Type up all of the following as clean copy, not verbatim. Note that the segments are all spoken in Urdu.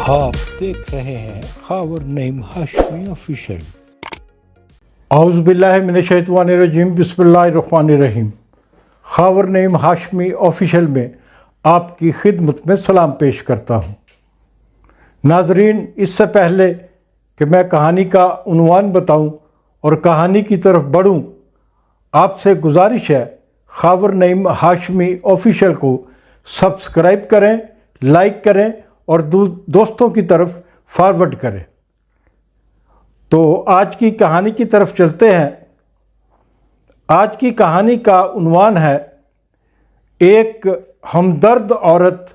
آپ دیکھ رہے ہیں خاور نعیم ہاشمی آفیشل۔ اعوذ باللہ من الشیطان الرجیم، بسم اللہ الرحمن الرحیم۔ خاور نعیم ہاشمی آفیشل میں آپ کی خدمت میں سلام پیش کرتا ہوں۔ ناظرین، اس سے پہلے کہ میں کہانی کا عنوان بتاؤں اور کہانی کی طرف بڑھوں، آپ سے گزارش ہے خاور نعیم ہاشمی آفیشل کو سبسکرائب کریں، لائک کریں اور دوستوں کی طرف فارورڈ کریں۔ تو آج کی کہانی کی طرف چلتے ہیں۔ آج کی کہانی کا عنوان ہے ایک ہمدرد عورت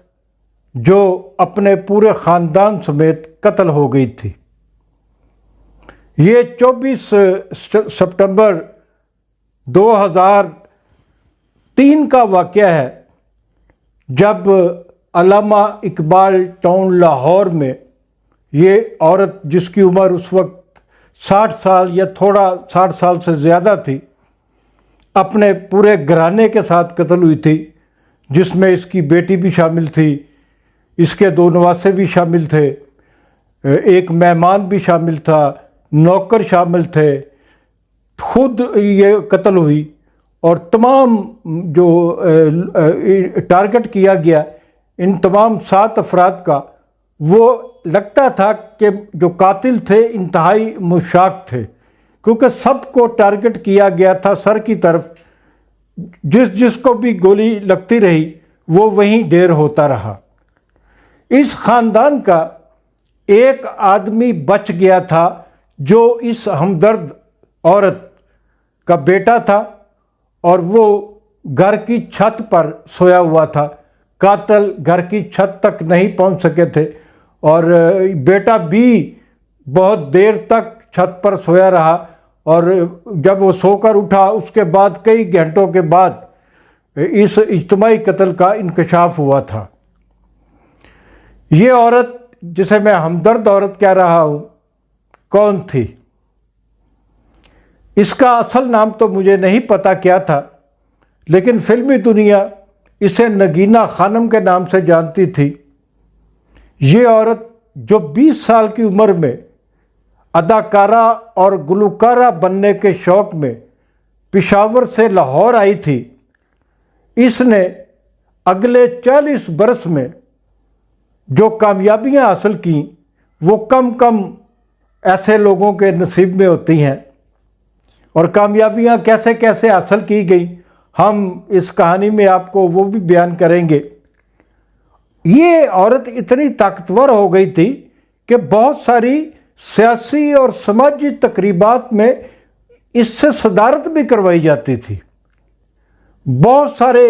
جو اپنے پورے خاندان سمیت قتل ہو گئی تھی۔ یہ 24 ستمبر 2003 کا واقعہ ہے، جب علامہ اقبال ٹاؤن لاہور میں یہ عورت، جس کی عمر اس وقت 60 سال یا تھوڑا 60 سال سے زیادہ تھی، اپنے پورے گھرانے کے ساتھ قتل ہوئی تھی، جس میں اس کی بیٹی بھی شامل تھی، اس کے 2 نواسے بھی شامل تھے، ایک مہمان بھی شامل تھا، نوکر شامل تھے، خود یہ قتل ہوئی۔ اور تمام جو ٹارگٹ کیا گیا ان تمام 7 افراد کا، وہ لگتا تھا کہ جو قاتل تھے انتہائی مشتاق تھے، کیونکہ سب کو ٹارگٹ کیا گیا تھا سر کی طرف۔ جس کو بھی گولی لگتی رہی وہ وہیں ڈھیر ہوتا رہا۔ اس خاندان کا ایک آدمی بچ گیا تھا جو اس ہمدرد عورت کا بیٹا تھا، اور وہ گھر کی چھت پر سویا ہوا تھا۔ قاتل گھر کی چھت تک نہیں پہنچ سکے تھے، اور بیٹا بھی بہت دیر تک چھت پر سویا رہا، اور جب وہ سو کر اٹھا اس کے بعد کئی گھنٹوں کے بعد اس اجتماعی قتل کا انکشاف ہوا تھا۔ یہ عورت، جسے میں ہمدرد عورت کہہ رہا ہوں، کون تھی؟ اس کا اصل نام تو مجھے نہیں پتا کیا تھا، لیکن فلمی دنیا اسے نگینہ خانم کے نام سے جانتی تھی۔ یہ عورت جو 20 سال کی عمر میں اداکارہ اور گلوکارہ بننے کے شوق میں پشاور سے لاہور آئی تھی، اس نے اگلے 40 برس میں جو کامیابیاں حاصل کیں وہ کم ایسے لوگوں کے نصیب میں ہوتی ہیں، اور کامیابیاں کیسے کیسے حاصل کی گئی ہم اس کہانی میں آپ کو وہ بھی بیان کریں گے۔ یہ عورت اتنی طاقتور ہو گئی تھی کہ بہت ساری سیاسی اور سماجی تقریبات میں اس سے صدارت بھی کروائی جاتی تھی۔ بہت سارے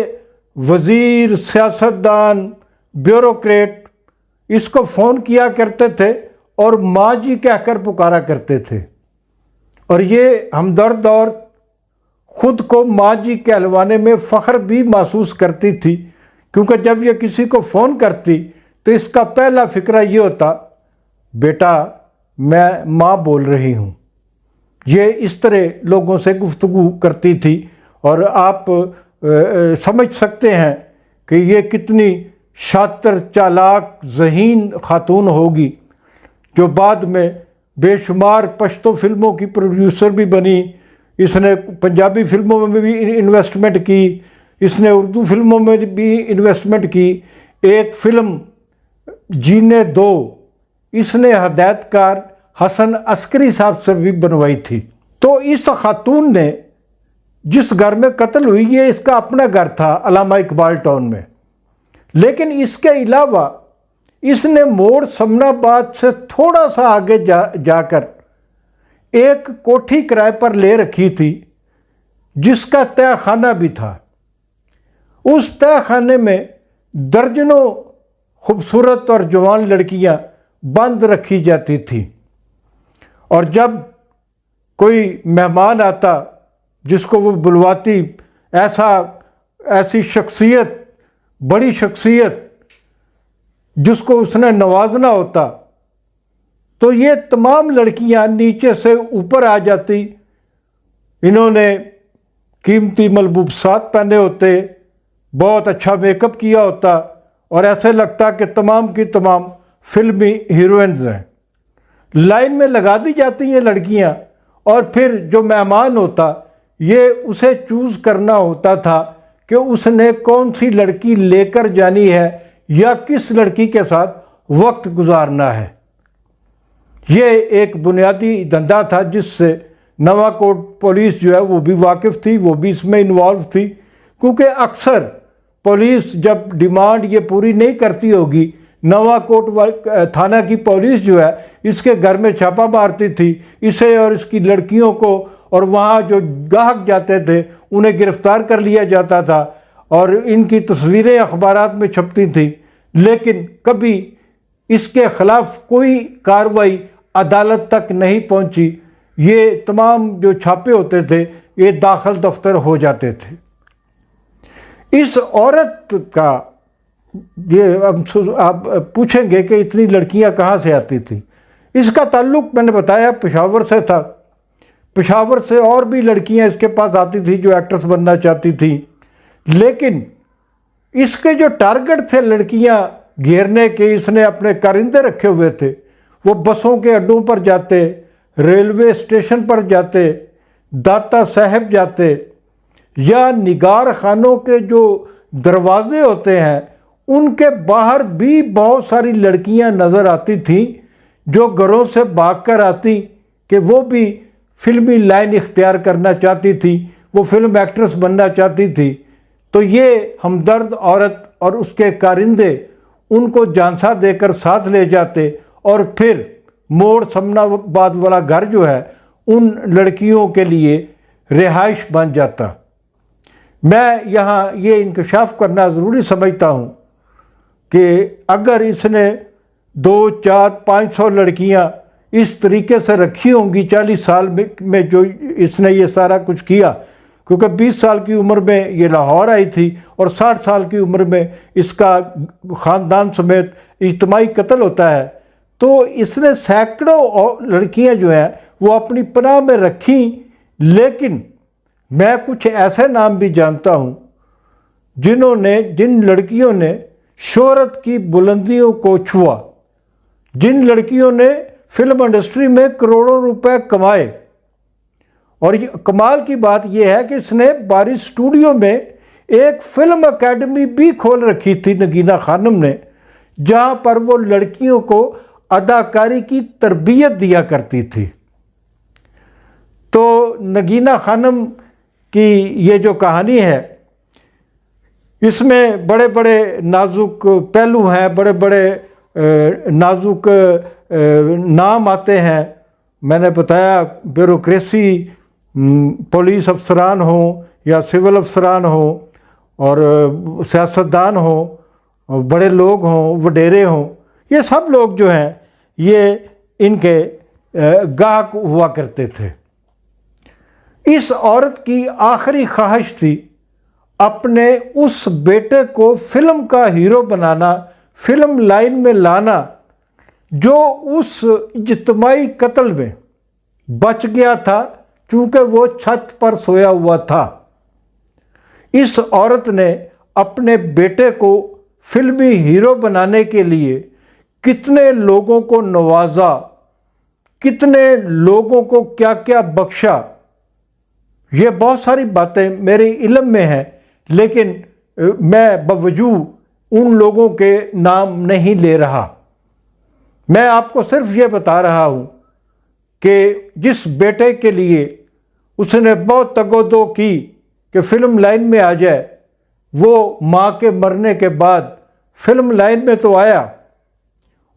وزیر، سیاستدان، بیوروکریٹ اس کو فون کیا کرتے تھے اور ماں جی کہہ کر پکارا کرتے تھے، اور یہ ہمدرد اور خود کو ماں جی کہلوانے میں فخر بھی محسوس کرتی تھی، کیونکہ جب یہ کسی کو فون کرتی تو اس کا پہلا فکرہ یہ ہوتا، بیٹا میں ماں بول رہی ہوں۔ یہ اس طرح لوگوں سے گفتگو کرتی تھی، اور آپ سمجھ سکتے ہیں کہ یہ کتنی شاطر، چالاک، ذہین خاتون ہوگی، جو بعد میں بے شمار پشتو فلموں کی پروڈیوسر بھی بنی۔ اس نے پنجابی فلموں میں بھی انویسٹمنٹ کی، اس نے اردو فلموں میں بھی انویسٹمنٹ کی۔ ایک فلم جینے دو اس نے ہدایت کار حسن عسکری صاحب سے بھی بنوائی تھی۔ تو اس خاتون نے جس گھر میں قتل ہوئی، یہ اس کا اپنا گھر تھا علامہ اقبال ٹاؤن میں، لیکن اس کے علاوہ اس نے موڑ سمن آباد سے تھوڑا سا آگے جا کر ایک کوٹھی کرائے پر لے رکھی تھی، جس کا تہہ خانہ بھی تھا۔ اس تہہ خانے میں درجنوں خوبصورت اور جوان لڑکیاں بند رکھی جاتی تھیں، اور جب کوئی مہمان آتا جس کو وہ بلواتی، ایسی شخصیت، بڑی شخصیت جس کو اس نے نوازنا ہوتا، تو یہ تمام لڑکیاں نیچے سے اوپر آ جاتی۔ انہوں نے قیمتی ملبوسات پہنے ہوتے، بہت اچھا میک اپ کیا ہوتا، اور ایسے لگتا کہ تمام کی تمام فلمی ہیروئنز ہیں. لائن میں لگا دی جاتی ہیں لڑکیاں، اور پھر جو مہمان ہوتا یہ اسے چوز کرنا ہوتا تھا کہ اس نے کون سی لڑکی لے کر جانی ہے یا کس لڑکی کے ساتھ وقت گزارنا ہے. یہ ایک بنیادی دھندا تھا جس سے نواں کوٹ پولیس جو ہے وہ بھی واقف تھی، وہ بھی اس میں انوالو تھی، کیونکہ اکثر پولیس جب ڈیمانڈ یہ پوری نہیں کرتی ہوگی، نواں کوٹ تھانہ کی پولیس جو ہے اس کے گھر میں چھاپا مارتی تھی، اسے اور اس کی لڑکیوں کو، اور وہاں جو گاہک جاتے تھے انہیں گرفتار کر لیا جاتا تھا اور ان کی تصویریں اخبارات میں چھپتی تھیں، لیکن کبھی اس کے خلاف کوئی کارروائی عدالت تک نہیں پہنچی. یہ تمام جو چھاپے ہوتے تھے یہ داخل دفتر ہو جاتے تھے. اس عورت کا یہ آپ پوچھیں گے کہ اتنی لڑکیاں کہاں سے آتی تھیں. اس کا تعلق میں نے بتایا پشاور سے تھا. پشاور سے اور بھی لڑکیاں اس کے پاس آتی تھیں جو ایکٹرس بننا چاہتی تھیں، لیکن اس کے جو ٹارگٹ تھے لڑکیاں گھیرنے کے، اس نے اپنے کارندے رکھے ہوئے تھے. وہ بسوں کے اڈوں پر جاتے، ریلوے اسٹیشن پر جاتے، داتا صاحب جاتے، یا نگار خانوں کے جو دروازے ہوتے ہیں ان کے باہر بھی بہت ساری لڑکیاں نظر آتی تھیں جو گھروں سے بھاگ کر آتی کہ وہ بھی فلمی لائن اختیار کرنا چاہتی تھی، وہ فلم ایکٹریس بننا چاہتی تھی. تو یہ ہمدرد عورت اور اس کے کارندے ان کو جانسا دے کر ساتھ لے جاتے، اور پھر موڑ سمنا آباد والا گھر جو ہے ان لڑکیوں کے لیے رہائش بن جاتا. میں یہاں یہ انکشاف کرنا ضروری سمجھتا ہوں کہ اگر اس نے 200, 400, 500 لڑکیاں اس طریقے سے رکھی ہوں گی 40 سال میں جو اس نے یہ سارا کچھ کیا، کیونکہ 20 سال کی عمر میں یہ لاہور آئی تھی اور 60 سال کی عمر میں اس کا خاندان سمیت اجتماعی قتل ہوتا ہے، تو اس نے سینکڑوں لڑکیاں جو ہیں وہ اپنی پناہ میں رکھیں. لیکن میں کچھ ایسے نام بھی جانتا ہوں جن لڑکیوں نے شہرت کی بلندیوں کو چھوا، جن لڑکیوں نے فلم انڈسٹری میں کروڑوں روپے کمائے. اور کمال کی بات یہ ہے کہ اس نے باری اسٹوڈیو میں ایک فلم اکیڈمی بھی کھول رکھی تھی نگینہ خانم نے، جہاں پر وہ لڑکیوں کو اداکاری کی تربیت دیا کرتی تھی. تو نگینہ خانم کی یہ جو کہانی ہے اس میں بڑے بڑے نازک پہلو ہیں، بڑے بڑے نازک نام آتے ہیں. میں نے بتایا بیوروکریسی، پولیس افسران ہوں یا سول افسران ہوں، اور سیاستدان ہوں، بڑے لوگ ہوں، وڈیرے ہوں، یہ سب لوگ جو ہیں یہ ان کے گاہک ہوا کرتے تھے. اس عورت کی آخری خواہش تھی اپنے اس بیٹے کو فلم کا ہیرو بنانا، فلم لائن میں لانا، جو اس اجتماعی قتل میں بچ گیا تھا چونکہ وہ چھت پر سویا ہوا تھا. اس عورت نے اپنے بیٹے کو فلمی ہیرو بنانے کے لیے کتنے لوگوں کو نوازا، کتنے لوگوں کو کیا کیا بخشا. یہ بہت ساری باتیں میرے علم میں ہیں، لیکن میں بوجوہ ان لوگوں کے نام نہیں لے رہا. میں آپ کو صرف یہ بتا رہا ہوں کہ جس بیٹے کے لیے اس نے بہت تگ و دو کی کہ فلم لائن میں آ جائے، وہ ماں کے مرنے کے بعد فلم لائن میں تو آیا.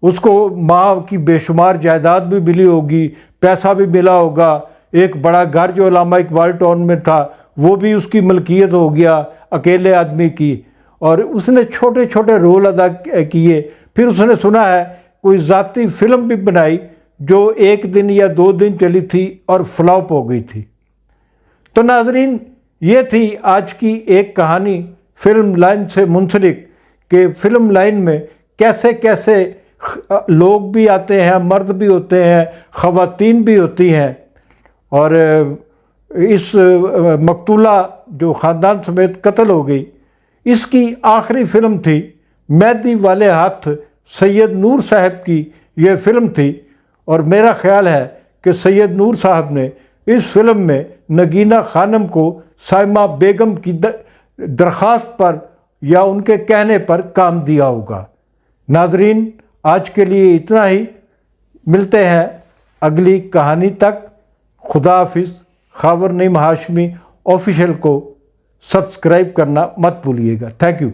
اس کو ماں کی بے شمار جائیداد بھی ملی ہوگی، پیسہ بھی ملا ہوگا، ایک بڑا گھر جو علامہ اقبال ٹاؤن میں تھا وہ بھی اس کی ملکیت ہو گیا اکیلے آدمی کی، اور اس نے چھوٹے چھوٹے رول ادا کیے. پھر اس نے سنا ہے کوئی ذاتی فلم بھی بنائی جو 1 دن یا 2 دن چلی تھی اور فلاپ ہو گئی تھی. تو ناظرین، یہ تھی آج کی ایک کہانی فلم لائن سے منسلک، کہ فلم لائن میں کیسے کیسے لوگ بھی آتے ہیں، مرد بھی ہوتے ہیں، خواتین بھی ہوتی ہیں. اور اس مقتولہ جو خاندان سمیت قتل ہو گئی، اس کی آخری فلم تھی مہدی والے ہاتھ سید نور صاحب کی یہ فلم تھی، اور میرا خیال ہے کہ سید نور صاحب نے اس فلم میں نگینہ خانم کو سائمہ بیگم کی درخواست پر یا ان کے کہنے پر کام دیا ہوگا۔ ناظرین، آج کے لیے اتنا ہی، ملتے ہیں اگلی کہانی تک۔ خدا حافظ۔ خاور نعیم ہاشمی آفیشیل کو سبسکرائب کرنا مت بھولیے گا۔ Thank you.